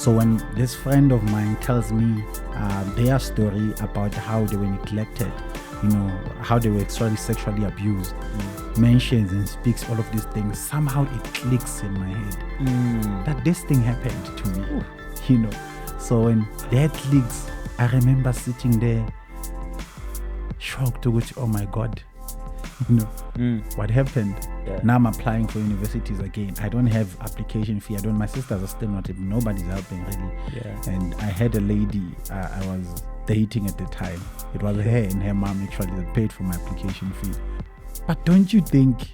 So when this friend of mine tells me their story about how they were neglected, how they were sexually abused, mentions and speaks all of these things, somehow it clicks in my head that this thing happened to me. So when that clicks, I remember sitting there shocked to which, oh my God, what happened? Yeah. Now I'm applying for universities again. I don't have application fee. My sisters are still not, nobody's helping really. Yeah. And I had a lady I was dating at the time. It was her and her mom actually that paid for my application fee. But don't you think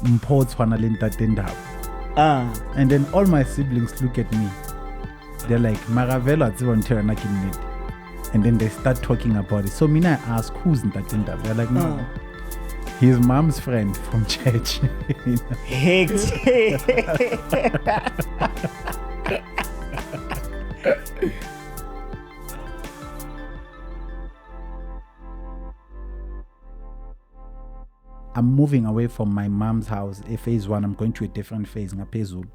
mpots wanalenta tenda? And then all my siblings look at me. They're like, Maravelo at and then they start talking about it. So Mina ask, who's in that tenda? They're like, no. His mom's friend from church. I'm moving away from my mom's house. Phase 1, I'm going to a different phase. Ngaphezulu.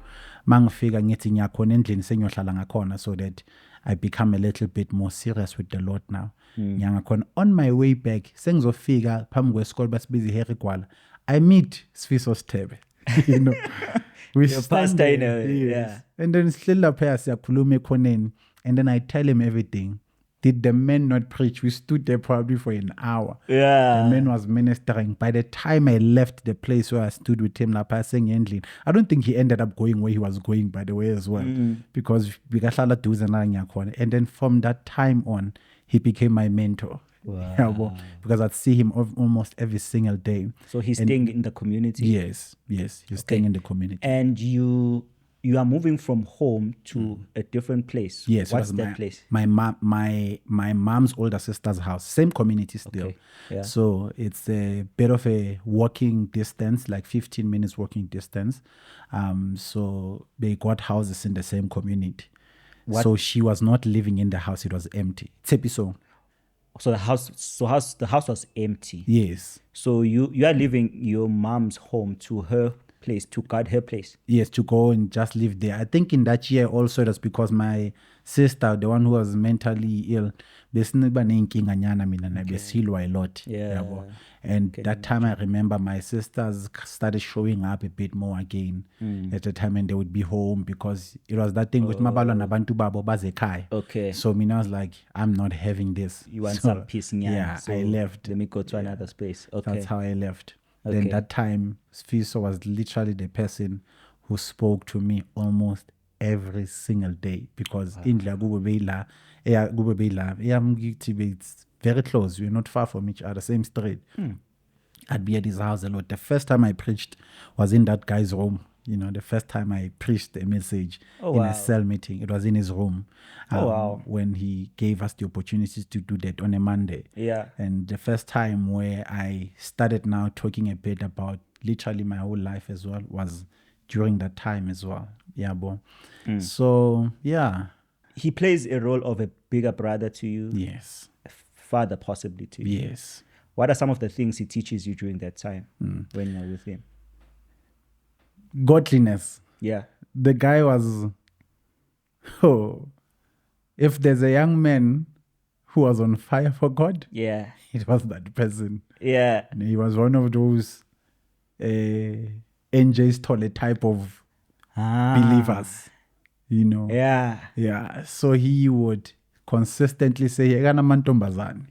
Mangifika ngithi ngiyakhona endlini sengiyohlala ngakhona so that I become a little bit more serious with the Lord now. On my way back, sengizofika phambi kwesikole basibiza Harry Gwala. I meet Sfiso Stebe. We stand there, yes. And then sihleli lapha siyakhuluma ekhoneni, and then I tell him everything. Did the man not preach? We stood there probably for an hour. Yeah. The man was ministering. By the time I left the place where I stood with him, I don't think he ended up going where he was going, by the way, as well. Because we got and then from that time on, he became my mentor. Wow. Because I'd see him almost every single day. So he's staying in the community? Yes. He's staying in the community. And you are moving from home to a different place. Yes. What's that place? My mom's older sister's house. Same community still. Okay. Yeah. So it's a bit of a walking distance, like 15 minutes walking distance. So they got houses in the same community. So she was not living in the house. It was empty. Tsepiso. So the house was empty. Yes. So you are leaving your mom's home to her place, to guard her place. Yes, to go and just live there. I think in that year also it was because my sister, the one who was mentally ill, besilwa a lot. Yeah. And that time I remember my sisters started showing up a bit more again at the time, and they would be home because it was that thing with Mabalo and Abantu Babo Bazekai. Okay. So Mina was like, I'm not having this. You want some peace, yeah, so I left. Let me go to another space. Okay. That's how I left. Okay. Then that time, Sfiso was literally the person who spoke to me almost every single day because it's very close. We're not far from each other, same street. I'd be at his house a lot. The first time I preached was in that guy's room. The first time I preached a message a cell meeting, it was in his room. When he gave us the opportunity to do that on a Monday. Yeah. And the first time where I started now talking a bit about literally my whole life as well was during that time as well. Yeah, boy. So, yeah. He plays a role of a bigger brother to you. Yes. A father possibly to you. Yes. What are some of the things he teaches you during that time when you're with him? Godliness. Yeah. The guy was, if there's a young man who was on fire for God, yeah, it was that person. Yeah. And he was one of those NJ's toilet type of believers, Yeah. Yeah. So he would consistently say, Yegana mantombazan.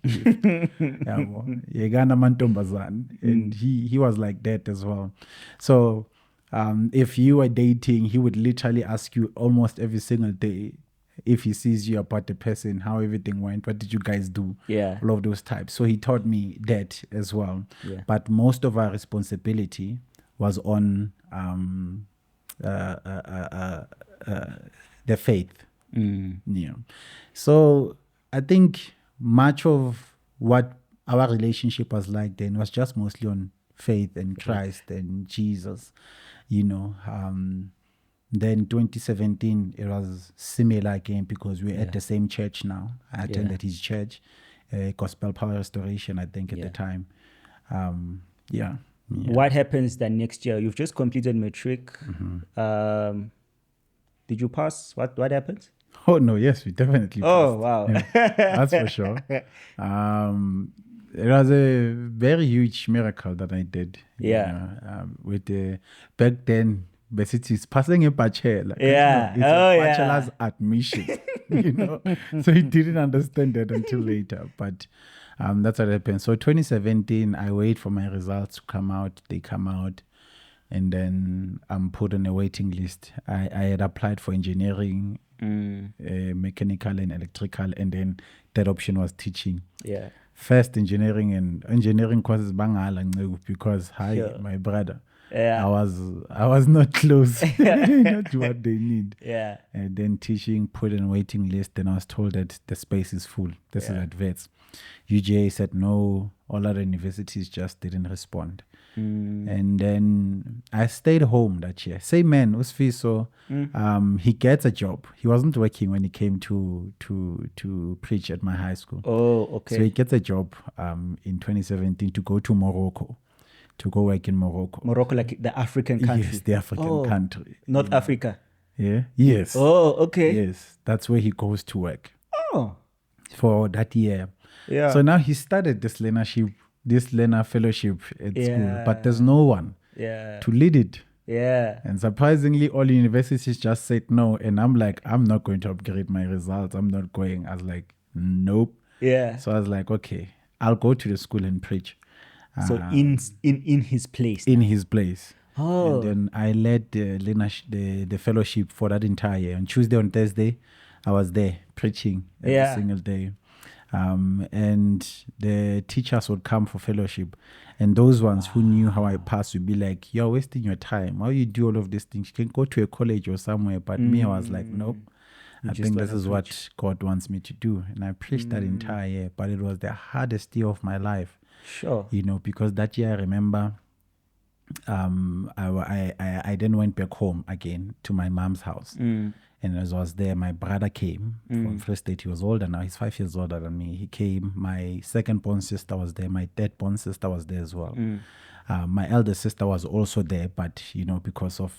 Yegana mantombazan. And he was like that as well. So if you were dating, he would literally ask you almost every single day if he sees you about the person, how everything went, what did you guys do? Yeah. All of those types. So he taught me that as well. Yeah. But most of our responsibility was on the faith. Yeah. So I think much of what our relationship was like then was just mostly on faith and Christ and Jesus, Then 2017, it was similar again because we're at the same church now. I attended his church, Gospel Power Restoration, I think, at the time. What happens then next year? You've just completed matric. Did you pass? What happens? Oh no, yes, we definitely Oh, passed. wow. Yeah, that's for sure. It was a very huge miracle that I did. Yeah. With the back then, basically, it's passing a bachelor. Yeah. It's a Oh, bachelor's yeah. admission. So he didn't understand that until later. But that's what happened. So 2017, I wait for my results to come out. They come out, and then I'm put on a waiting list. I had applied for engineering, mechanical and electrical, and then that option was teaching. Yeah. First engineering courses bangala ncegu because hi Sure. my brother. Yeah. I was not close not to what they need. Yeah. And then teaching, put in waiting list. Then I was told that the space is full. This is Yeah. at Vets. UGA said no. All other universities just didn't respond. And then I stayed home that year. Same man, Usfiso, he gets a job. He wasn't working when he came to preach at my high school. Oh, okay. So he gets a job in 2017 to go to Morocco, to go work in Morocco. Morocco, like the African country. Yes, the African country. North Africa. Yeah. Yes. Oh, okay. Yes, that's where he goes to work Oh, for that year. yeah. So now he started this learner fellowship at school, but there's Yeah. no one Yeah. to lead it. Yeah. And surprisingly, all universities just said no. And I'm like, I'm not going to upgrade my results. I'm not going. I was like, nope. Yeah. So I was like, okay, I'll go to the school and preach. So in his place. In his place. Oh. And then I led the fellowship for that entire year. On Tuesday, on Thursday, I was there preaching every Yeah. single day. And the teachers would come for fellowship. And those ones who knew how I passed would be like, you're wasting your time. Why you do all of these things? You can go to a college or somewhere. But me, I was like, nope. I just think this wanna is what God wants me to do. And I preached that entire year. But it was the hardest year of my life. Sure. Because that year I remember I then went back home again to my mom's house. And as I was there, my brother came from Free State. He was older now. He's 5 years older than me. He came. My second born sister was there. My third born sister was there as well. My elder sister was also there, but because of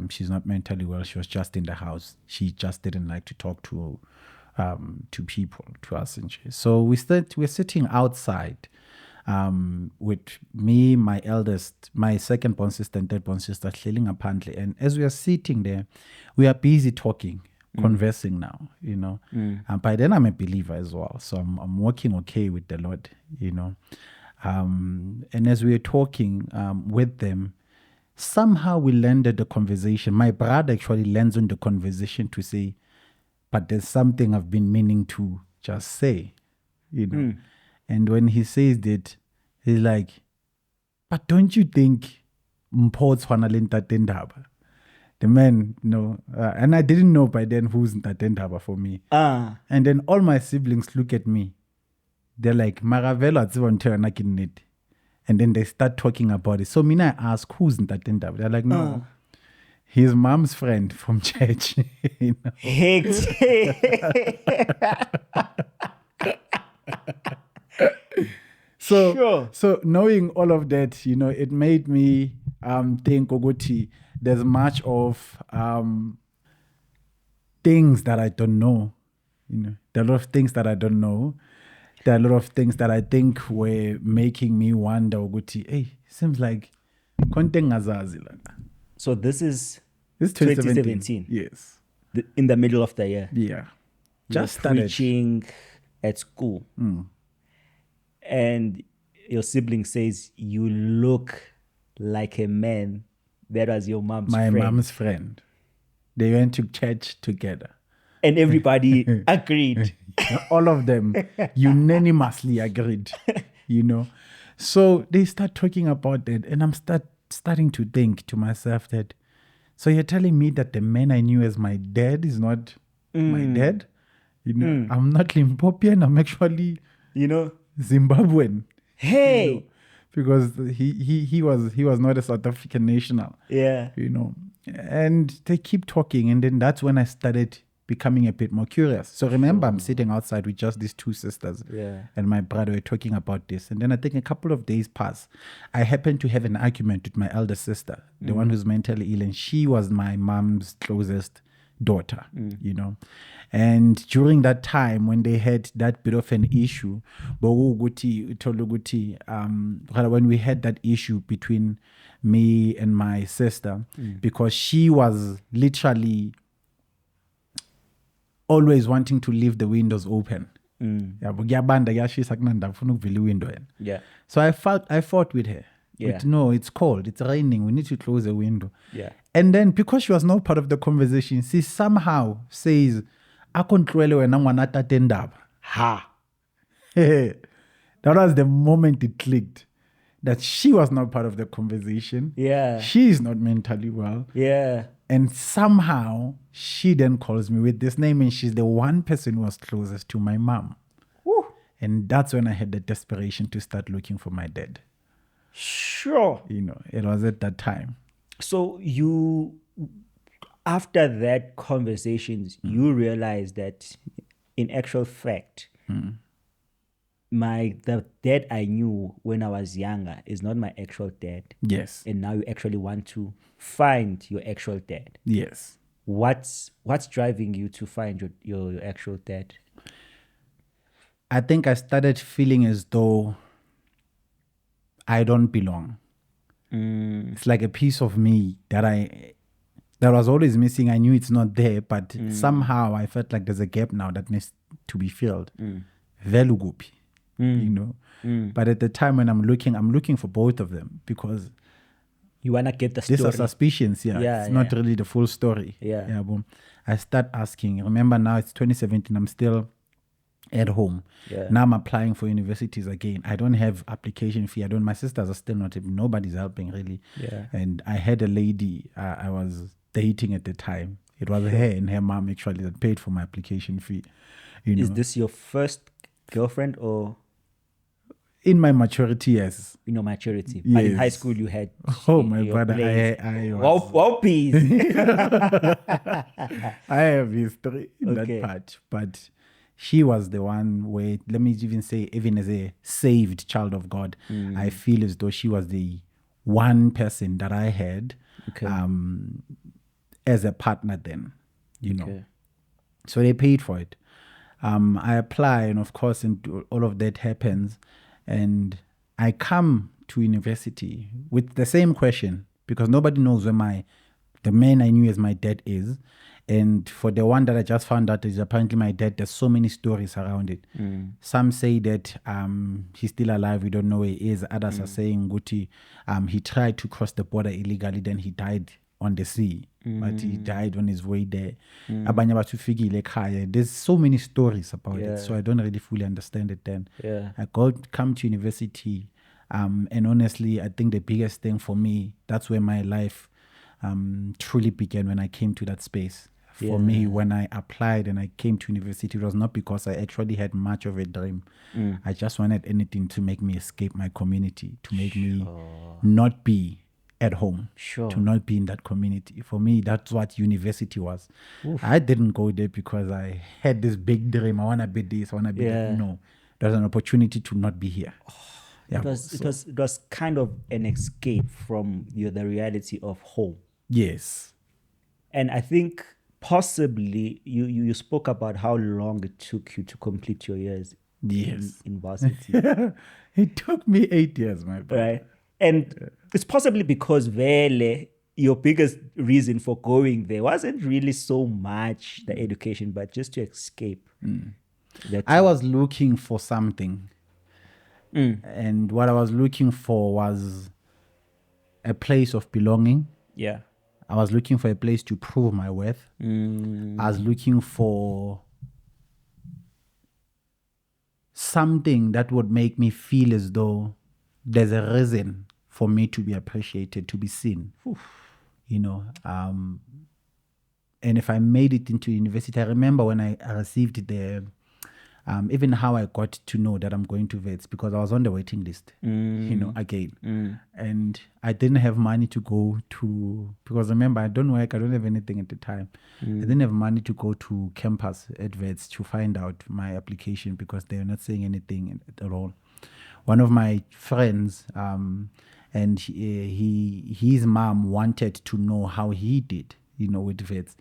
she's not mentally well, she was just in the house. She just didn't like to talk to people, to us. And so we're sitting outside with me, my second born sister and third born sister, sailing apparently. And as we are sitting there, we are busy talking, conversing now, And by then I'm a believer as well. So I'm working okay with the Lord, And as we were talking with them, somehow we landed the conversation. My brother actually lands on the conversation to say, but there's something I've been meaning to just say, And when he says that, he's like, but don't you think Mpho tshwana le Ntate Ndaba? The man, and I didn't know by then who's Ntate Ndaba for me. And then all my siblings look at me. They're like, Maravelo atsiba ntho yona ke nnete. And then they start talking about it. So Mina, I ask, who's Ntate Ndaba? They're like, no. His mom's friend from church. So knowing all of that, it made me think, Oguti, there's much of things that I don't know. There are a lot of things that I don't know. There are a lot of things that I think were making me wonder, Oguti, hey, seems like konte ngazazi lana. So this is This 2017. Yes. In the middle of the year. Yeah. Just You're started. preaching at school. And your sibling says you look like a man that was your mom's My friend. mom's friend. They went to church together. And everybody agreed. All of them unanimously agreed, So they start talking about it, and I'm starting to think to myself that, so you're telling me that the man I knew as my dad is not my dad? I'm not Limpopian, I'm actually, Zimbabwean. Hey! Because he was not a South African national. Yeah. And they keep talking, and then that's when I started becoming a bit more curious. So remember, I'm sitting outside with just these two sisters, and my brother were talking about this. And then I think a couple of days pass. I happened to have an argument with my elder sister, the one who's mentally ill, and she was my mom's closest daughter, you know. And during that time, when they had that bit of an issue, when we had that issue between me and my sister, because she was literally always wanting to leave the windows open. Yeah. So I fought with her. Yeah. But no, it's cold, it's raining, we need to close the window. Yeah. And then because she was not part of the conversation, she somehow says, "Akontlwele wena ngwana tate ndaba." Ha. That was the moment it clicked that she was not part of the conversation. Yeah. She is not mentally well. Yeah. And somehow she then calls me with this name, and she's the one person who was closest to my mom. Woo. And that's when I had the desperation to start looking for my dad. Sure. You know, it was at that time. So you, after that conversations, you realized that in actual fact, the dad I knew when I was younger is not my actual dad. Yes. And now you actually want to find your actual dad. Yes. What's driving you to find your actual dad? I think I started feeling as though I don't belong. It's like a piece of me that was always missing. I knew it's not there, but somehow I felt like there's a gap now that needs to be filled. Velu kuphi, you know. But at the time when I'm looking for both of them, because you wanna get the story. These are suspicions, it's not really the full story. Boom. I start asking. Remember now it's 2017. I'm still at home. Now I'm applying for universities again. I don't have application fee. My sisters are still not, nobody's helping really. And I had a lady I was dating at the time. It was her and her mom actually that paid for my application fee. You know. Is this your first girlfriend or? In my maturity, yes. In your maturity. Yes. But in high school you had. Oh my brother, I was. Wow, peace. I have history in that part, but she was the one where, let me even say, even as a saved child of God, I feel as though she was the one person that I had as a partner then, you know. So they paid for it. I apply, and of course, and all of that happens, and I come to university with the same question, because nobody knows where the man I knew as my dad is. And for the one that I just found out is apparently my dad, there's so many stories around it. Some say that he's still alive, we don't know where he is. Others are saying Guti, he tried to cross the border illegally, then he died on the sea. But he died on his way there. There's so many stories about it, so I don't really fully understand it then. I come to university, and honestly, I think the biggest thing for me, that's where my life truly began, when I came to that space. For me, when I applied and I came to university, it was not because I actually had much of a dream. I just wanted anything to make me escape my community, to make me not be at home, to not be in that community. For me, that's what university was. I didn't go there because I had this big dream. I want to be this, I want to be that. No, there's an opportunity to not be here. It was kind of an escape from the reality of home. Yes. And I think possibly you spoke about how long it took you to complete your years in varsity. It took me 8 years, my brother. Right. And it's possibly because Vele, your biggest reason for going there wasn't really so much the education, but just to escape. I was looking for something. And what I was looking for was a place of belonging. Yeah. I was looking for a place to prove my worth. I was looking for something that would make me feel as though there's a reason for me to be appreciated, to be seen. You know, and if I made it into university, I remember when I received the even how I got to know that I'm going to vets, because I was on the waiting list, you know, again. And I didn't have money to go to, because remember, I don't work, I don't have anything at the time. I didn't have money to go to campus at vets to find out my application, because they were not saying anything at all. One of my friends, and his mom wanted to know how he did. with vets.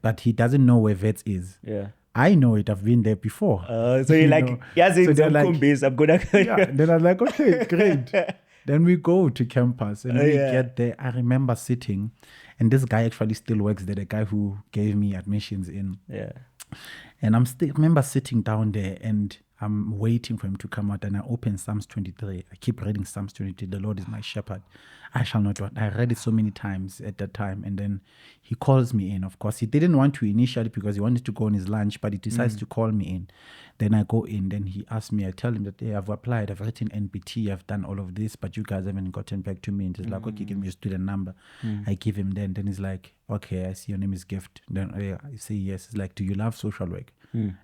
But he doesn't know where vets is. Yeah. I know it. I've been there before. So you're like, know? yes, So it's they're like, I'm gonna. yeah. Then I'm like, okay, great. Then we go to campus and we Yeah. get there. I remember sitting, and this guy actually still works there. The guy who gave me admissions in. Yeah. And remember sitting down there and I'm waiting for him to come out, and I open Psalms 23. I keep reading Psalms 23. The Lord is my shepherd. I shall not want. I read it so many times at that time. And then he calls me in. Of course, he didn't want to initially because he wanted to go on his lunch, but he decides to call me in. Then I go in. Then he asks me, I tell him that, hey, I've applied. I've written NPT. I've done all of this, but you guys haven't gotten back to me. And he's like, okay, give me your student number. I give him then. Then he's like, okay, I see your name is Gift. Then I say yes. He's like, do you love social work? And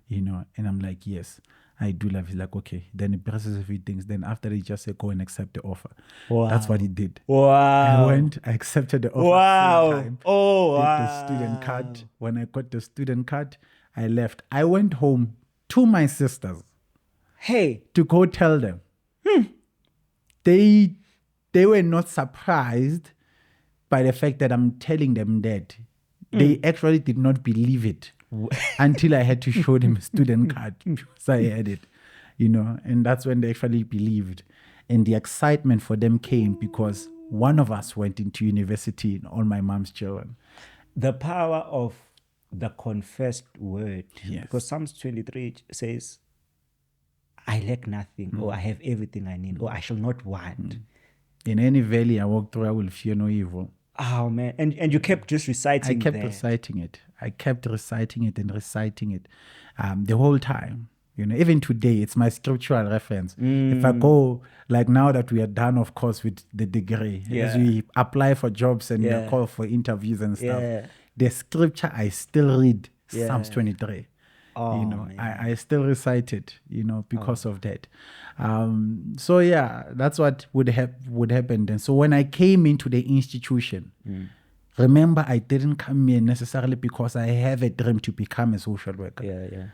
I'm like, yes, I do love. He's like, okay. Then he presses a few things. Then after he just said, go and accept the offer. Wow. That's what he did. Wow. I went, I accepted the offer. Wow. Same time, Oh, did wow. the student card. When I got the student card, I left. I went home to my sisters Hey. to go tell them. They were not surprised by the fact that I'm telling them that. They actually did not believe it until I had to show them a student card. So I had it, and that's when they actually believed. And the excitement for them came because one of us went into university in all my mom's children. The power of the confessed word. Yes. Because Psalms 23 says, I lack nothing, or I have everything I need, or I shall not want. In any valley I walk through, I will fear no evil. Oh, man. And you kept just reciting I kept that. reciting it. I kept reciting it and reciting it the whole time. Even today, it's my scriptural reference. If I go, like now that we are done, of course, with the degree, as we apply for jobs and call for interviews and stuff, the scripture I still read, Psalms 23. Oh, I still recite it, because of that. So yeah, that's what would happen then. So when I came into the institution, remember, I didn't come here necessarily because I have a dream to become a social worker. Yeah.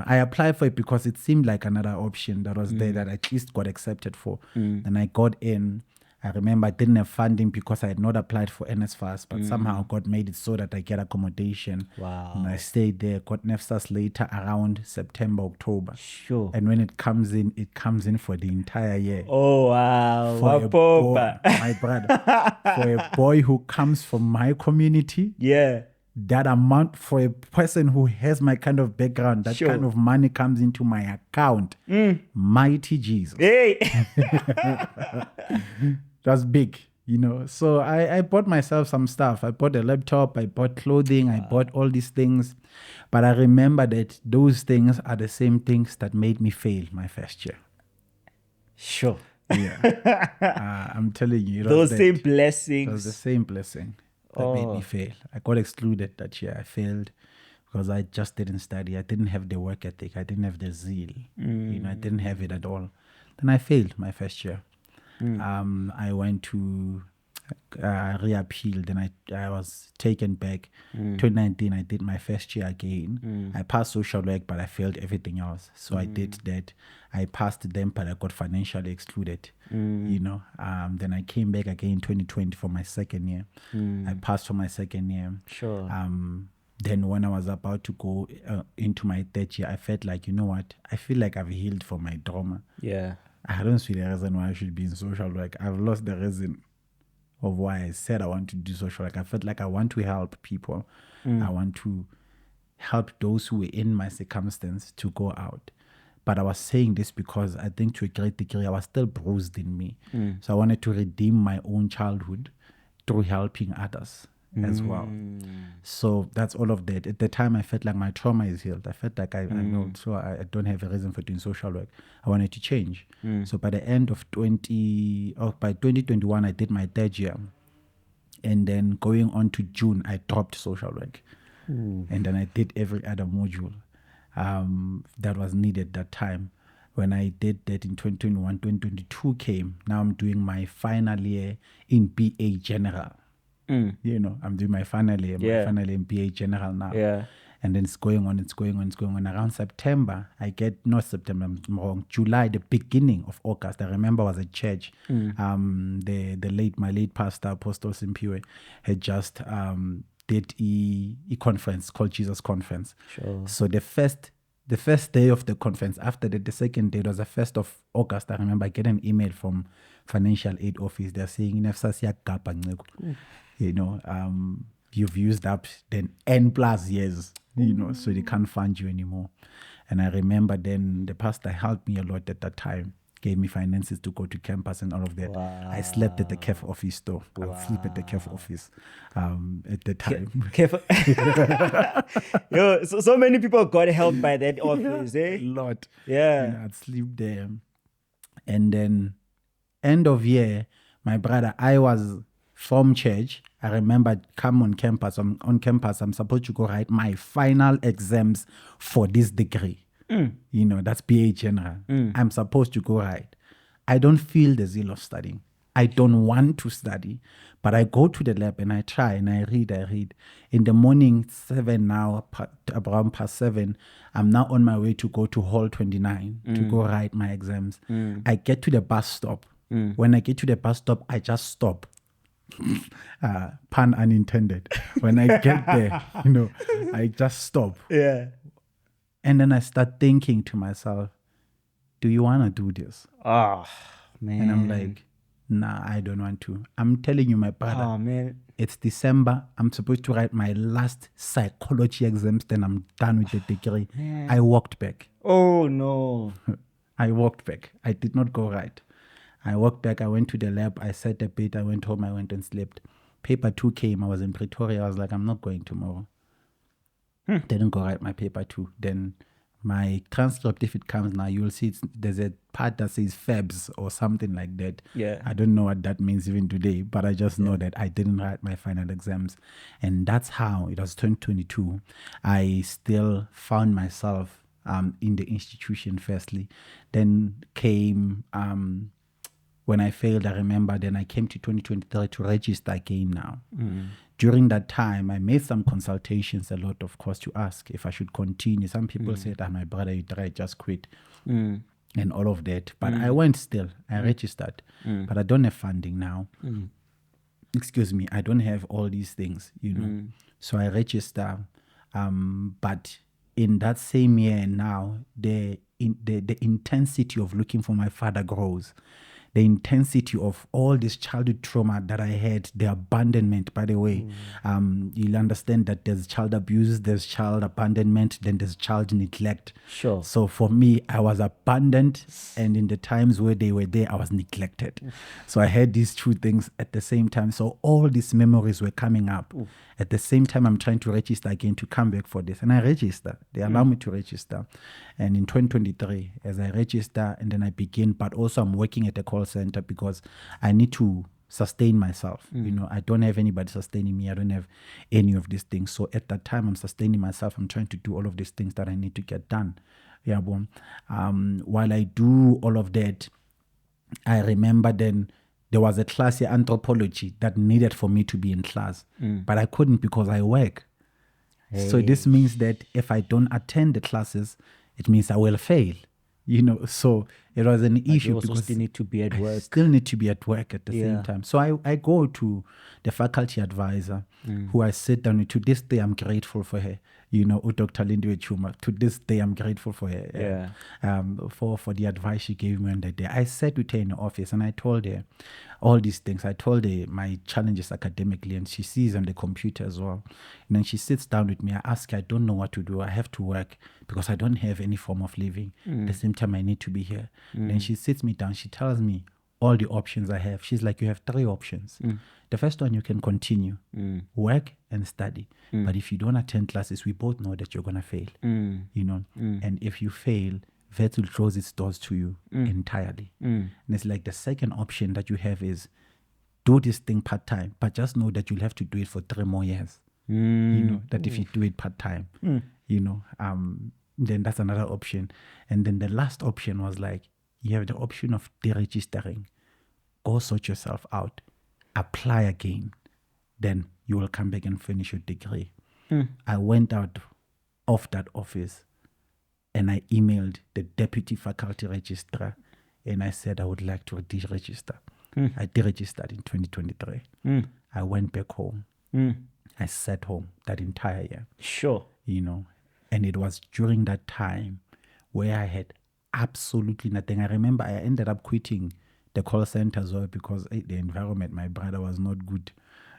I applied for it because it seemed like another option that was there that I at least got accepted for. And I got in. I remember I didn't have funding because I had not applied for NSFAS, but somehow God made it so that I get accommodation. Wow. And I stayed there, got NSFAS later around September, October. Sure. And when it comes in for the entire year. Oh, wow. For a boy, my brother, for a boy who comes from my community, that amount, for a person who has my kind of background, that kind of money comes into my account. Mighty Jesus. Hey. That's big, So I bought myself some stuff. I bought a laptop, I bought clothing, I bought all these things. But I remember that those things are the same things that made me fail my first year. Sure. Yeah. I'm telling you. Those same blessings. It was the same blessing that made me fail. I got excluded that year. I failed because I just didn't study. I didn't have the work ethic. I didn't have the zeal. I didn't have it at all. Then I failed my first year. I went to reappealed and I was taken back. 2019, I did my first year again. I passed social work, but I failed everything else. So I did that. I passed them, but I got financially excluded. Then I came back again 2020 for my second year. I passed for my second year. Sure. Then when I was about to go into my third year, I felt like, you know what? I feel like I've healed from my trauma. Yeah. I don't see the reason why I should be in social work. I've lost the reason of why I said I want to do social work. I felt like I want to help people. I want to help those who were in my circumstance to go out. But I was saying this because I think to a great degree, I was still bruised in me. So I wanted to redeem my own childhood through helping others as well. So that's all of that. At the time, I felt like my trauma is healed. I felt like I know, so I don't have a reason for doing social work. I wanted to change. So by the end of by 2021, I did my third year. And then going on to June, I dropped social work. And then I did every other module that was needed that time. When I did that in 2021, 2022 came. Now I'm doing my final year in BA General. I'm doing my final year in BA General now. Yeah. And then it's going on. Around September, I'm wrong, July, the beginning of August, I remember I was at church. My late pastor, Apostle Simpiwe, had just did a conference called Jesus Conference. Sure. So the first day of the conference, after the second day, it was the 1st of August. I remember I get an email from Financial Aid Office. They're saying, you've used up then N plus years, so they can't fund you anymore. And I remember then the pastor helped me a lot at that time, gave me finances to go to campus and all of that. Wow. I slept at the CAF office though. I would sleep at the CAF office at the time. Yo, so many people got help by that office, A lot. Yeah. I'd sleep there. And then end of year, my brother, I was from church. I remember I'd come on campus. On campus, I'm supposed to go write my final exams for this degree. That's BA General. I'm supposed to go write. I don't feel the zeal of studying. I don't want to study, but I go to the lab and I try and I read. In the morning, 7 now, around past 7, I'm now on my way to go to Hall 29 to go write my exams. I get to the bus stop. When I get to the bus stop, I just stop. Pun unintended. When I get there, I just stop. Yeah. And then I start thinking to myself, do you want to do this? Oh, man. And I'm like, nah, I don't want to. I'm telling you, my brother. Oh, man. It's December. I'm supposed to write my last psychology exams. Then I'm done with the degree. Man. I walked back. Oh, no. I walked back. I did not go right. I walked back. I went to the lab. I sat a bit. I went home. I went and slept. Paper 2 came. I was in Pretoria. I was like, I'm not going tomorrow. Didn't go write my paper 2. Then my transcript, if it comes now, you'll see there's a part that says Febs or something like that. Yeah. I don't know what that means even today, but I just know that I didn't write my final exams. And that's how it was 2022. I still found myself in the institution firstly. Then came, when I failed, I remember then I came to 2023 to register again now. During that time, I made some consultations a lot, of course, to ask if I should continue. Some people said, my brother, you tried, just quit. And all of that. But I went still. I registered. But I don't have funding now. Excuse me. I don't have all these things, So I register. But in that same year now, the intensity of looking for my father grows. The intensity of all this childhood trauma that I had, the abandonment, by the way, you'll understand that there's child abuse, there's child abandonment, then there's child neglect. Sure. So for me, I was abandoned, and in the times where they were there, I was neglected. So I had these two things at the same time. So all these memories were coming up. At the same time, I'm trying to register again to come back for this. And I register. They allow me to register. And in 2023, as I register and then I begin, but also I'm working at a call center because I need to sustain myself. I don't have anybody sustaining me. I don't have any of these things. So at that time, I'm sustaining myself. I'm trying to do all of these things that I need to get done. Yeah, while I do all of that, I remember then there was a class here, anthropology, that needed for me to be in class. But I couldn't because I work. So this means that if I don't attend the classes, it means I will fail. So it was an issue. You also because still need to be at work. Still need to be at work at the same time. So I go to the faculty advisor who I sit down with. To this day, I'm grateful for her. Dr. Lindiwe Chuma. To this day, I'm grateful for her. For the advice she gave me on that day. I sat with her in the office and I told her all these things. I told her my challenges academically, and she sees on the computer as well. And then she sits down with me. I ask her, I don't know what to do. I have to work because I don't have any form of living. At the same time, I need to be here. Then she sits me down. She tells me all the options I have. She's like, you have 3 options. The first one, you can continue, work and study. But if you don't attend classes, we both know that you're going to fail, And if you fail, VET will close its doors to you entirely. And it's like the second option that you have is do this thing part-time, but just know that you'll have to do it for 3 more years. That if you do it part-time, then that's another option. And then the last option was like, you have the option of deregistering. Go sort yourself out. Apply again. Then you will come back and finish your degree. I went out of that office and I emailed the deputy faculty registrar and I said I would like to deregister. I deregistered in 2023. I went back home. I sat home that entire year, Sure. you know, and it was during that time where I had absolutely nothing. I remember I ended up quitting the call center as well because the environment, my brother, was not good.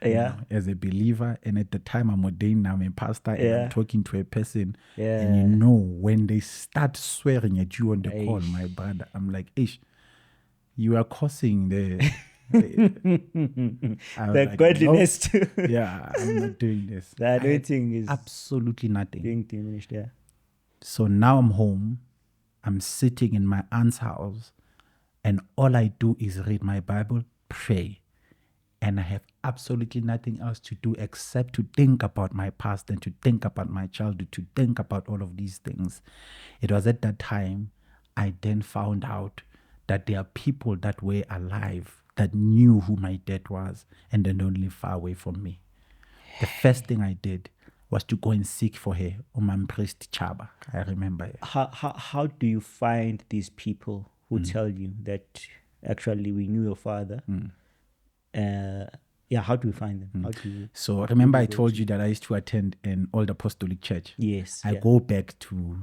You Yeah. know, as a believer, and at the time I'm ordained, I'm a pastor, and Yeah. I'm talking to a person, Yeah. and you know, when they start swearing at you on the call, Aish. my brother, I'm like, ish, you are causing the I was The like, godliness. nope. Yeah, I'm not doing this. The I had anointing is absolutely nothing. being diminished. Yeah. So now I'm home. I'm sitting in my aunt's house, and all I do is read my Bible, pray, and I have absolutely nothing else to do except to think about my past and to think about my childhood, to think about all of these things. It was at that time I then found out that there are people that were alive that knew who my dad was and they don't live far away from me. The first thing I did was to go and seek for her, Priest Chaba. I remember her. How do you find these people who tell you that actually we knew your father? Yeah, how do you find them? How do you? So remember I told you that I used to attend an old apostolic church. Yes. I yeah. go back to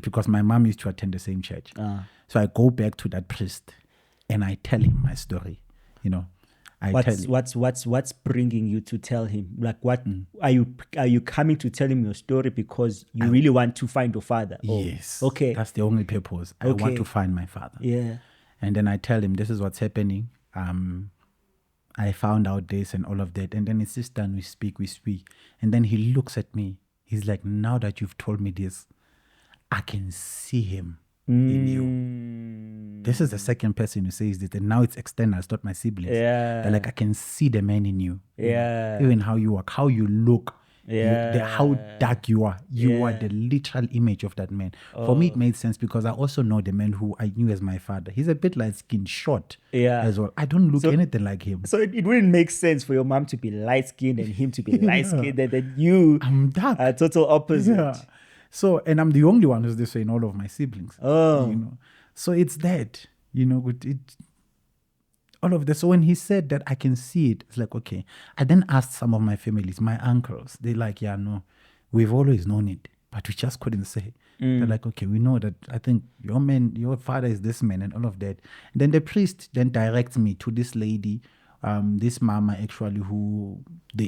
because my mom used to attend the same church. So I go back to that priest and I tell him my story. You know, What's bringing you to tell him? Like, what are you coming to tell him your story because you really want to find your father? Or- Yes. Okay. That's the only purpose. I want Okay. to find my father. Yeah. And then I tell him this is what's happening. I found out this and all of that. And then his sister and we speak. And then he looks at me. He's like, now that you've told me this, I can see him in you. This is the second person who says this. And now it's external. It's not my siblings. Yeah. They're like, I can see the man in you. You know, Yeah. even how you walk, how you look. How dark you are. You are the literal image of that man. For me, it made sense because I also know the man who I knew as my father. He's a bit light skinned, short as well. I don't look anything like him. So it wouldn't make sense for your mom to be light skinned and him to be light skinned, and then you I'm dark. are total opposite. Yeah. So, and I'm the only one who's this way in all of my siblings. Oh. You know. So it's that, you know, with it. All of this. So when he said that I can see it, it's like, okay. I then asked some of my families, my uncles, they're like, yeah, no, we've always known it, but we just couldn't say. They're like, okay, we know that. I think your father is this man and all of that. And then the priest then directs me to this lady, this mama actually,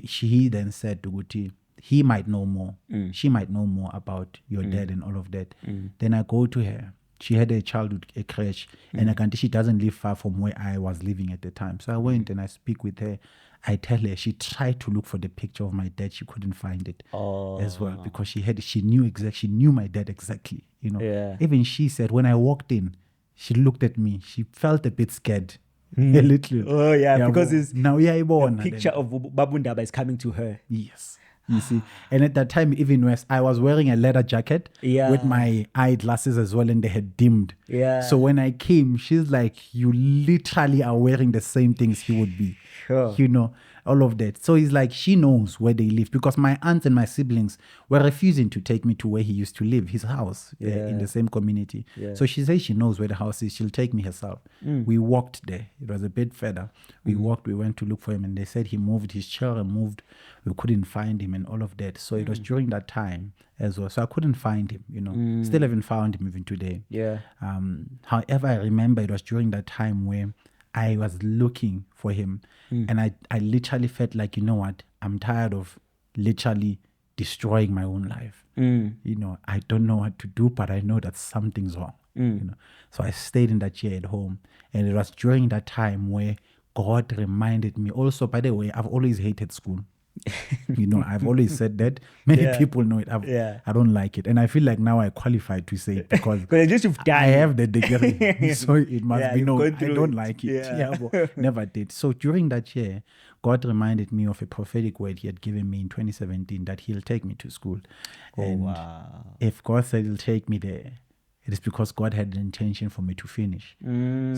she then said to Guti, he might know more. She might know more about your dad and all of that. Then I go to her. She had a childhood a crash, and I can she doesn't live far from where I was living at the time. So I went and I speak with her. I tell her she tried to look for the picture of my dad. She couldn't find it as well because she knew my dad exactly. You know, Yeah. even she said when I walked in, she looked at me. She felt a bit scared, a little. Oh yeah, because it's now the picture of Babundaba is coming to her. Yes. You see, and at that time, even worse, I was wearing a leather jacket with my eyeglasses as well, and they had dimmed. Yeah. So when I came, she's like, "You literally are wearing the same things he would be." Sure. You know, all of that. So it's like she knows where they live because my aunts and my siblings were refusing to take me to where he used to live, his house in the same community. Yeah. So she says she knows where the house is. She'll take me herself. We walked there. It was a bit further. We walked. We went to look for him, and they said he moved. His chair moved. We couldn't find him and all of that. So it was during that time as well. So I couldn't find him, you know. Still haven't found him even today. Yeah. However, I remember it was during that time where I was looking for him. And I literally felt like, you know what? I'm tired of literally destroying my own life. You know, I don't know what to do, but I know that something's wrong. You know, so I stayed in that chair at home. And it was during that time where God reminded me. Also, by the way, I've always hated school. You know, I've always said that. Many people know it. I don't like it. And I feel like now I qualified to say it because at least you've done I have the degree. So it must be no, I don't it. like it. But never did. So during that year, God reminded me of a prophetic word he had given me in 2017 that he'll take me to school. If God said he'll take me there, it is because God had an intention for me to finish. So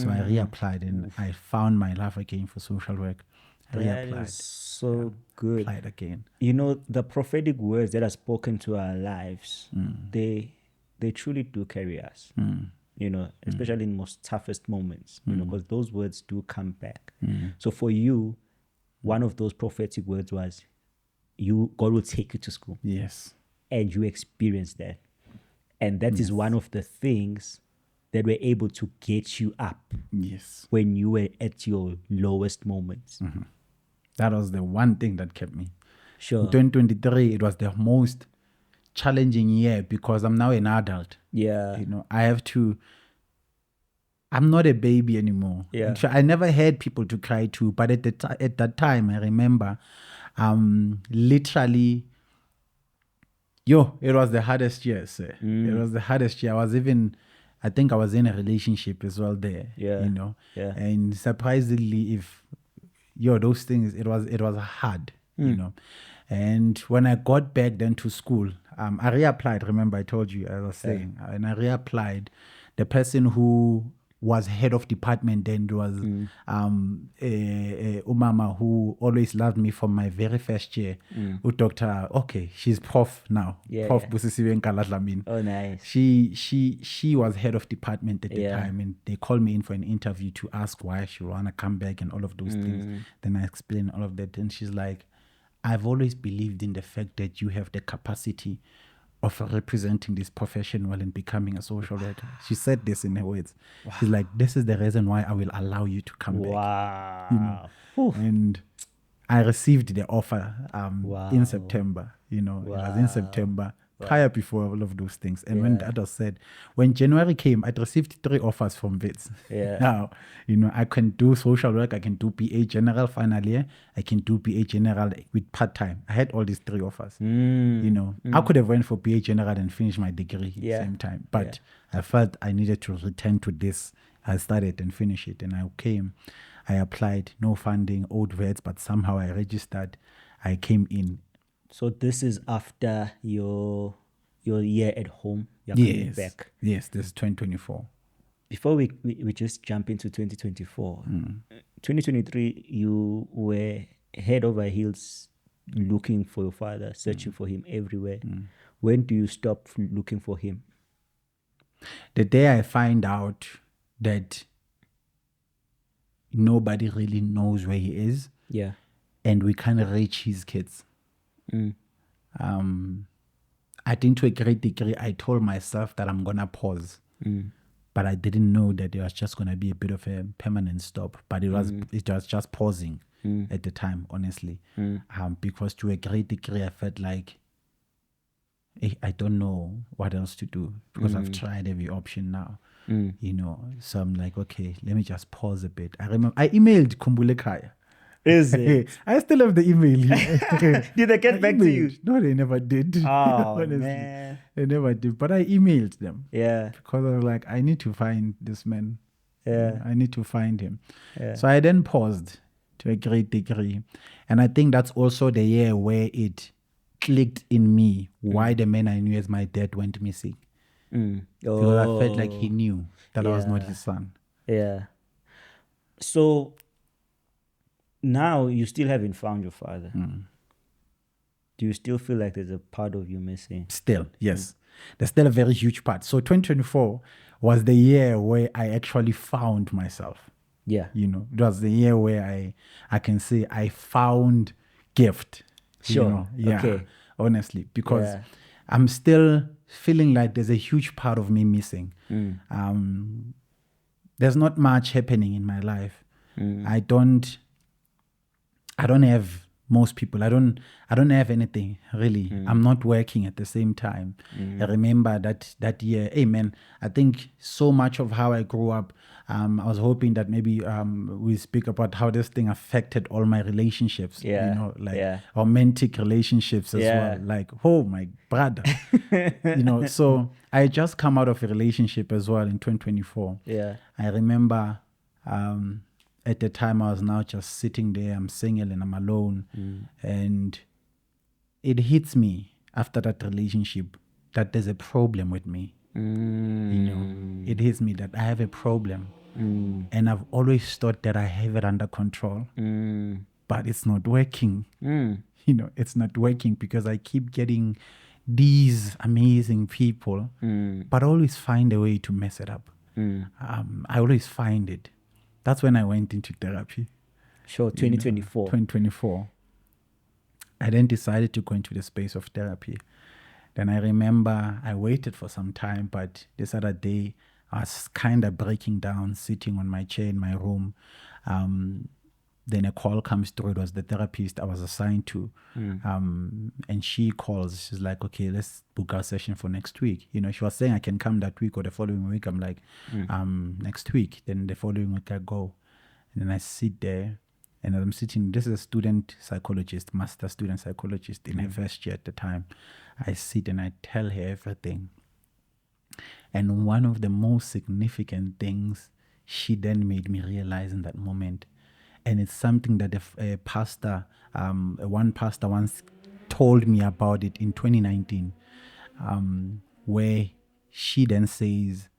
I reapplied and I found my love again for social work. That is so good. Applied again. You know, the prophetic words that are spoken to our lives, they truly do carry us. You know, especially in most toughest moments, you know, because those words do come back. So for you, one of those prophetic words was, God will take you to school. Yes. And you experience that. And that is one of the things that were able to get you up Yes. when you were at your lowest moments. That was the one thing that kept me. Sure. In 2023, it was the most challenging year because I'm now an adult. Yeah. You know, I'm not a baby anymore. Yeah. And so I never had people to cry to, but at that time, I remember, literally, it was the hardest year, sir. It was the hardest year. I think I was in a relationship as well there. Yeah. You know, Yeah. and surprisingly, those things, it was hard. You know, and when I got back then to school, I reapplied. Remember, I told you, I was saying, and I reapplied. The person who was head of department then was Umama, who always loved me from my very first year. Who doctor, okay, she's Prof now. Yeah, Prof yeah. Busisiwe Nkaladlamini. Oh, nice. She was head of department at the Yeah. time, and they called me in for an interview to ask why she wanna come back and all of those things. Then I explained all of that, and she's like, I've always believed in the fact that you have the capacity of representing this profession well and becoming a social worker. She said this in her words. She's like, this is the reason why I will allow you to come back. Wow. You know? And I received the offer in September. You know, it was in September, prior before all of those things. And when that was said, when January came, I'd received 3 offers from Wits. Yeah. Now, you know, I can do social work, I can do PA General final year, I can do PA General with part-time. I had all these 3 offers. You know, I could have went for PA General and finished my degree at the same time. But I felt I needed to return to this. I started and finished it. And I applied, no funding, old Wits, but somehow I registered. I came in. So this is after your year at home. You're coming back. Yes, this is 2024. Before we just jump into 2024, 2023, you were head over heels looking for your father, searching for him everywhere. When do you stop looking for him? The day I find out that nobody really knows where he is, Yeah. and we can't reach his kids. I think to a great degree, I told myself that I'm gonna pause, but I didn't know that it was just gonna be a bit of a permanent stop. But it was just pausing at the time, honestly, because to a great degree, I felt like I don't know what else to do because I've tried every option now. You know, so I'm like, okay, let me just pause a bit. I remember I emailed Kumbule Kaya. Is it? I still have the email here. Did they get back to you? No, they never did. Oh, honestly. man. They never did. But I emailed them. Yeah. Because I was like, I need to find this man. Yeah. I need to find him. Yeah. So I then paused to a great degree. And I think that's also the year where it clicked in me why the man I knew as my dad went missing. Because I felt like he knew that I was not his son. Yeah. So now you still haven't found your father. Do you still feel like there's a part of you missing? Still, yes. There's still a very huge part. So 2024 was the year where I actually found myself. Yeah. You know, it was the year where I can say I found Gift. Sure. You know? Yeah. Okay. Honestly, because I'm still feeling like there's a huge part of me missing. There's not much happening in my life. I don't have most people. I don't have anything really. I'm not working at the same time. I remember that year. Hey man, I think so much of how I grew up. I was hoping that maybe we speak about how this thing affected all my relationships. Yeah. You know, like romantic relationships as well. Like, oh my brother. You know, so I just come out of a relationship as well in 2024. Yeah. I remember at the time I was now just sitting there, I'm single and I'm alone. And it hits me after that relationship that there's a problem with me. You know, it hits me that I have a problem. And I've always thought that I have it under control. But it's not working. You know, it's not working because I keep getting these amazing people, but I always find a way to mess it up. I always find it. That's when I went into therapy. Sure, 2024. 2024. I then decided to go into the space of therapy. Then I remember I waited for some time, but this other day I was kind of breaking down, sitting on my chair in my room. Then a call comes through. It was the therapist I was assigned to. And she calls. She's like, okay, let's book our session for next week. You know, she was saying I can come that week or the following week. I'm like, next week. Then the following week I go. And then I sit there. And I'm sitting, this is a student psychologist, master student psychologist in her first year at the time. I sit and I tell her everything. And one of the most significant things she then made me realize in that moment, and it's something that a pastor, one pastor once told me about it in 2019, where she then says,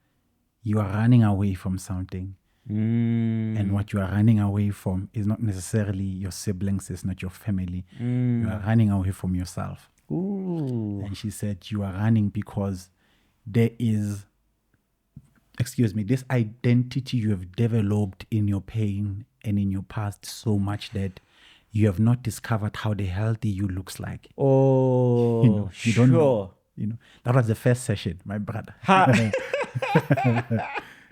you are running away from something. And what you are running away from is not necessarily your siblings, it's not your family. You are running away from yourself. Ooh. And she said, you are running because there is, this identity you have developed in your pain and in your past so much that you have not discovered how the healthy you looks like. Oh, You don't know. You know, that was the first session, my brother.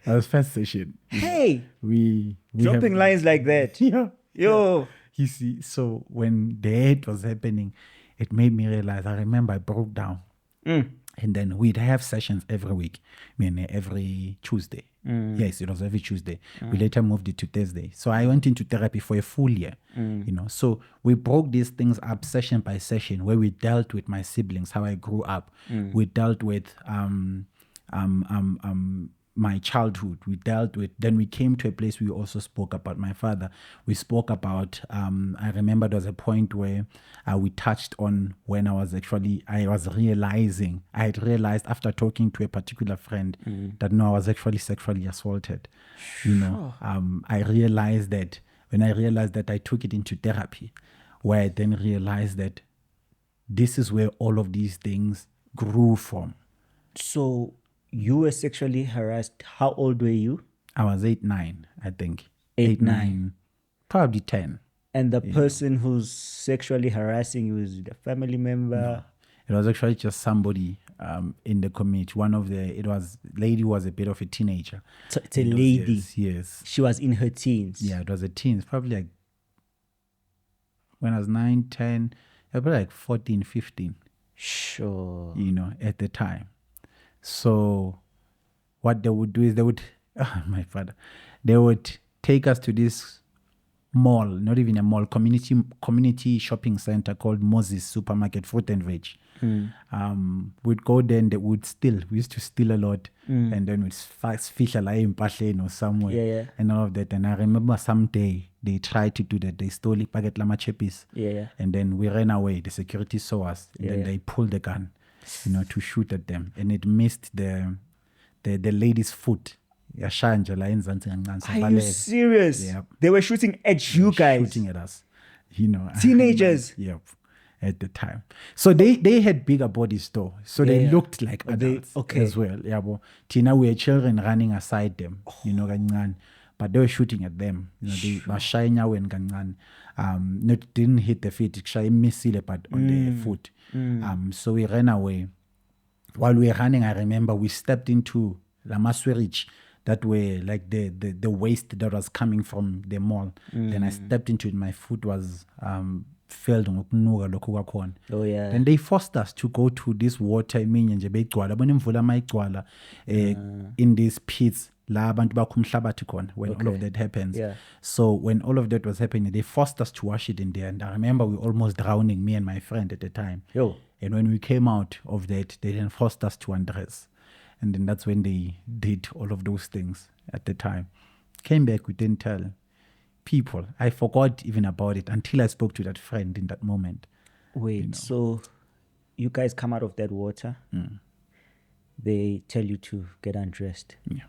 That was first session. Hey, We dropping lines like that. Yeah. Yo. You see, so when the hate was happening, it made me realize. I remember I broke down. And then we'd have sessions every week, every Tuesday. Yes, it was every Tuesday. We later moved it to Thursday. So I went into therapy for a full year, you know. So we broke these things up session by session, where we dealt with my siblings, how I grew up. We dealt with my childhood. We dealt with, then we came to a place we also spoke about my father. We spoke about, I remember there was a point where we touched on when I had realized after talking to a particular friend that no, I was actually sexually assaulted. You know, I realized that when I realized that, I took it into therapy, where I then realized that this is where all of these things grew from. So you were sexually harassed. How old were you? I was 8, 9, I think. 8, 9. Probably 10. And the person who's sexually harassing you is a family member? It was actually just somebody in the community. Lady was a bit of a teenager. So it's a lady. Yes. She was in her teens. Yeah, it was a teen. Probably like when I was 9, 10, probably like 14, 15. Sure. You know, at the time. So what they would do is they would take us to this mall, not even a mall, community shopping center called Moses Supermarket, fruit and veg. We'd go there and we used to steal a lot, and then we'd fish a in Pashlane or somewhere, and all of that. And I remember someday they tried to do that. They stole it, packet lama chepis, and then we ran away. The security saw us, and then they pulled the gun, you know, to shoot at them, and it missed the lady's foot. Are you serious? Yep. They were shooting at you guys. Shooting at us, you know. Teenagers. Yep. At the time. So they had bigger bodies though. So they looked like adults as well. Yeah, but Tina, we were children running aside them, you know, but they were shooting at them. You know, they were shying away and didn't hit the feet, but on the foot. So we ran away. While we were running, I remember we stepped into the Maswerich that were like the waste that was coming from the mall. Then I stepped into it. My foot was filled ngokunuka. Oh yeah. Then they forced us to go to this water in these pits when all of that happens. So when all of that was happening, they forced us to wash it in there. And I remember we almost drowning, me and my friend at the time. And when we came out of that, they then forced us to undress. And then that's when they did all of those things at the time. Came back, we didn't tell people. I forgot even about it until I spoke to that friend in that moment. Wait, you know. So you guys come out of that water. They tell you to get undressed. Yeah.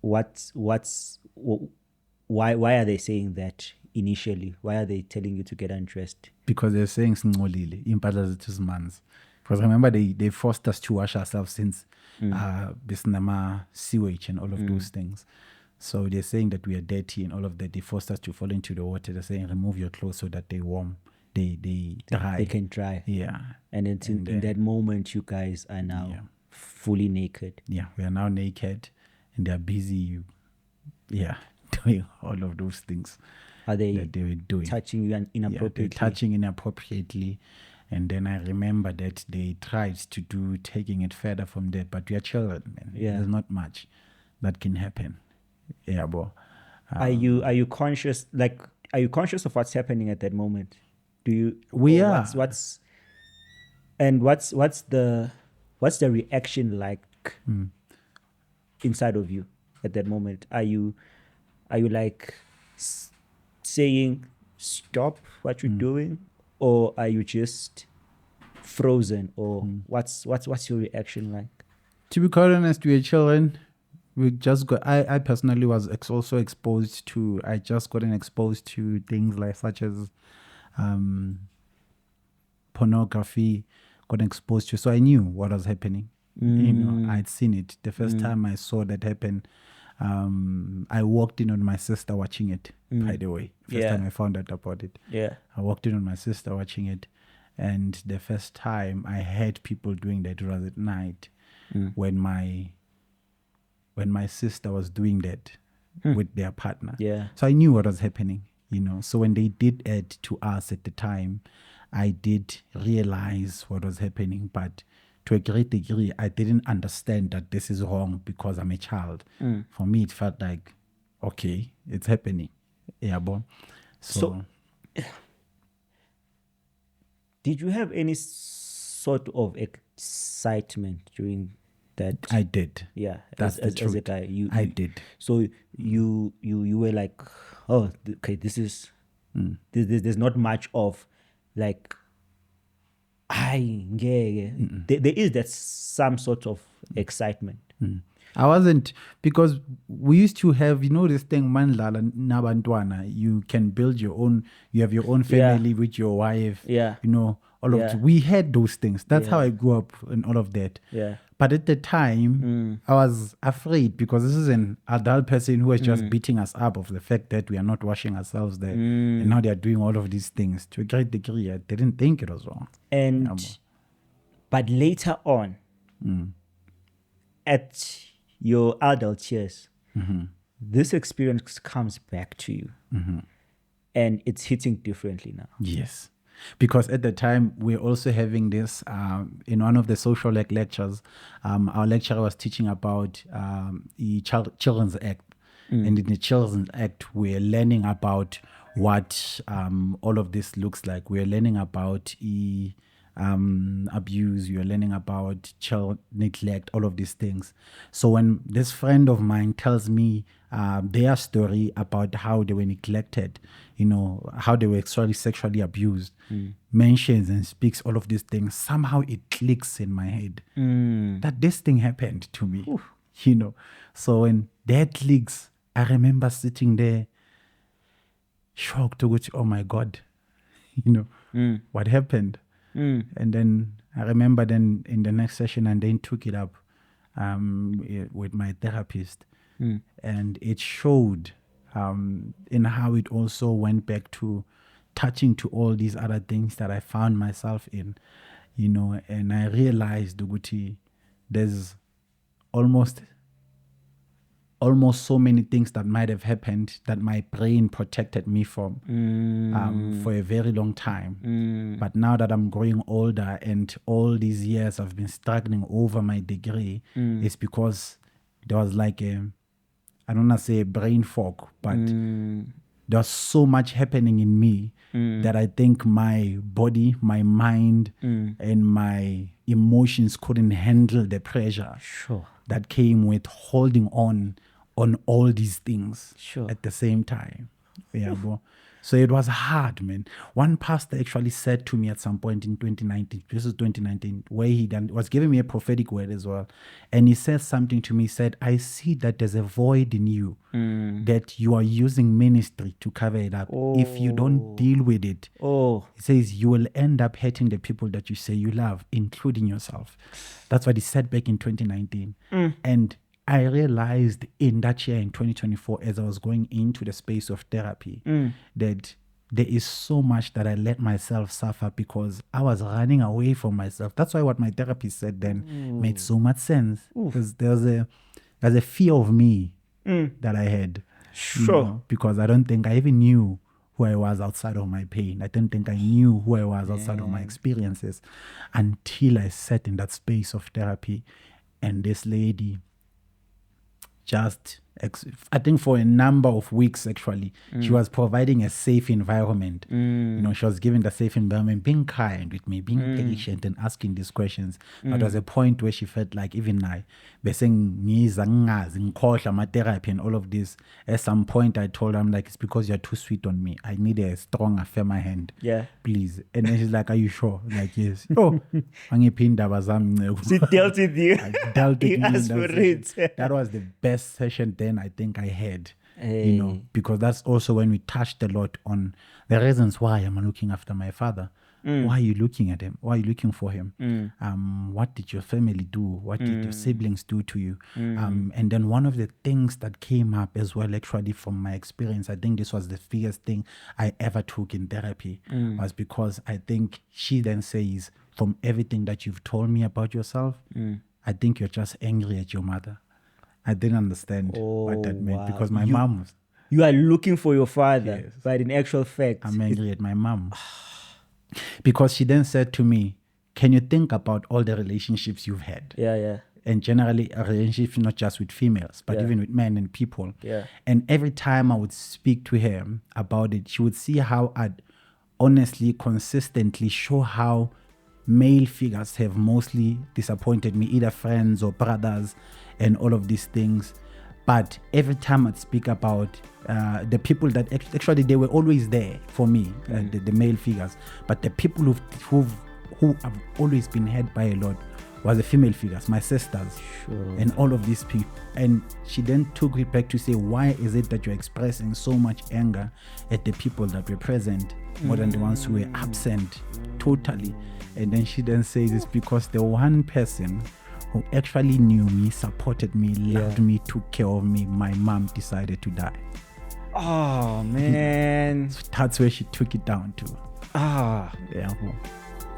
Why are they saying that initially? Why are they telling you to get undressed? Because they're saying because remember they forced us to wash ourselves since this Nama sewage and all of those things. So they're saying that we are dirty and all of that. They forced us to fall into the water. They're saying remove your clothes so that they warm they dry. They can dry. Yeah. And it's in that moment, you guys are now fully naked. Yeah, we are now naked, and they are busy, doing all of those things Are they that they were doing. touching you inappropriately? They're touching inappropriately. And then I remember that they tried to do taking it further from there, but we are children, man. Yeah. There's not much that can happen. Yeah, bro. Are you conscious? Like, are you conscious of what's happening at that moment? Do you? We or are. What's the reaction like inside of you at that moment? Are you like saying stop what you're doing, or are you just frozen, or what's your reaction like? To be quite honest, we are children. We just got. I personally was also exposed to. I just gotten exposed to things like such as pornography. Got exposed to, so I knew what was happening. I'd seen it the first time I saw that happen. I walked in on my sister watching it. By the way, first time I found out about it. Yeah. I walked in on my sister watching it, and the first time I heard people doing that was at night, when my sister was doing that with their partner. Yeah. So I knew what was happening. So when they did it to us at the time, I did realize what was happening, but to a great degree, I didn't understand that this is wrong because I'm a child. For me, it felt like, okay, it's happening. Yeah, boy. So did you have any sort of excitement during that? I did. Yeah, That's the as truth. a guy, I did. So you were like, oh, okay, this is there's not much of like, there is that some sort of excitement. I wasn't, because we used to have, this thing, mandlala nabantwana. You can build your own. You have your own family with your wife. Yeah. All of we had those things. That's how I grew up in all of that. Yeah. But at the time, I was afraid because this is an adult person who was just beating us up of the fact that we are not washing ourselves there. And now they are doing all of these things. To a great degree, I didn't think it was wrong. But later on, at your adult years, this experience comes back to you. And it's hitting differently now. Yes. Because at the time, we're also having this, in one of the social lectures, our lecturer was teaching about the Children's Act. And in the Children's Act, we're learning about what all of this looks like. We're learning about abuse, you're learning about child neglect, all of these things. So when this friend of mine tells me their story about how they were neglected, how they were sexually abused, mentions and speaks all of these things, somehow it clicks in my head that this thing happened to me. So when that clicks, I remember sitting there shocked to go, oh my God, what happened? And then I remember then in the next session, and then took it up with my therapist. And it showed in how it also went back to touching to all these other things that I found myself in, and I realized, Uguti, there's almost so many things that might have happened that my brain protected me from for a very long time. But now that I'm growing older and all these years I've been struggling over my degree, it's because there was like I don't want to say a brain fog, but there's so much happening in me that I think my body, my mind, and my emotions couldn't handle the pressure that came with holding on all these things at the same time. Yeah, bro. So it was hard, man. One pastor actually said to me at some point in 2019, this is 2019, where he was giving me a prophetic word as well. And he said something to me, he said, I see that there's a void in you, that you are using ministry to cover it up. If you don't deal with it, he says you will end up hurting the people that you say you love, including yourself. That's what he said back in 2019. And I realized in that year, in 2024, as I was going into the space of therapy, that there is so much that I let myself suffer because I was running away from myself. That's why what my therapist said then made so much sense. Because there's a fear of me that I had. Sure. Because I don't think I even knew who I was outside of my pain. I don't think I knew who I was outside of my experiences until I sat in that space of therapy. And this lady just, I think for a number of weeks actually, she was providing a safe environment. She was giving the safe environment, being kind with me, being patient and asking these questions. But there was a point where she felt like even I, therapy and all of this. At some point I told her, I'm like, it's because you're too sweet on me. I need a stronger, firmer hand. Yeah. Please. And then she's like, are you sure? Like, yes. She dealt with you. I dealt with You you in asked that for session. it. That was the best session then I think I had. Hey. Because that's also when we touched a lot on the reasons why I'm looking after my father. Why are you looking at him? Why are you looking for him? What did your family do? What did your siblings do to you? And then one of the things that came up as well, actually, from my experience, I think this was the biggest thing I ever took in therapy, was because I think she then says, from everything that you've told me about yourself, I think you're just angry at your mother. I didn't understand what that meant because my mom was. You are looking for your father, Yes. but in actual fact, I'm angry at my mom. Because she then said to me, can you think about all the relationships you've had? Yeah. And generally, a relationship not just with females, but even with men and people. Yeah. And every time I would speak to her about it, she would see how I'd honestly, consistently show how male figures have mostly disappointed me, either friends or brothers and all of these things. But every time I'd speak about the people that actually they were always there for me, the male figures, but the people who have always been hurt by a lot was the female figures, my sisters, and all of these people. And she then took it back to say, why is it that you're expressing so much anger at the people that were present more than the ones who were absent totally? And then she then says it's because the one person who actually knew me, supported me, loved me, took care of me, my mom decided to die. Oh, man. So that's where she took it down to. Yeah.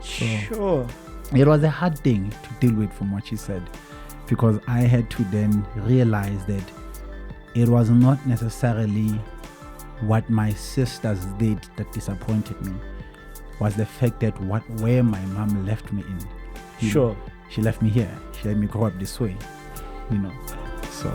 Sure. It was a hard thing to deal with from what she said, because I had to then realize that it was not necessarily what my sisters did that disappointed me, was the fact that where my mom left me in. Sure. She left me here. She let me grow up this way, So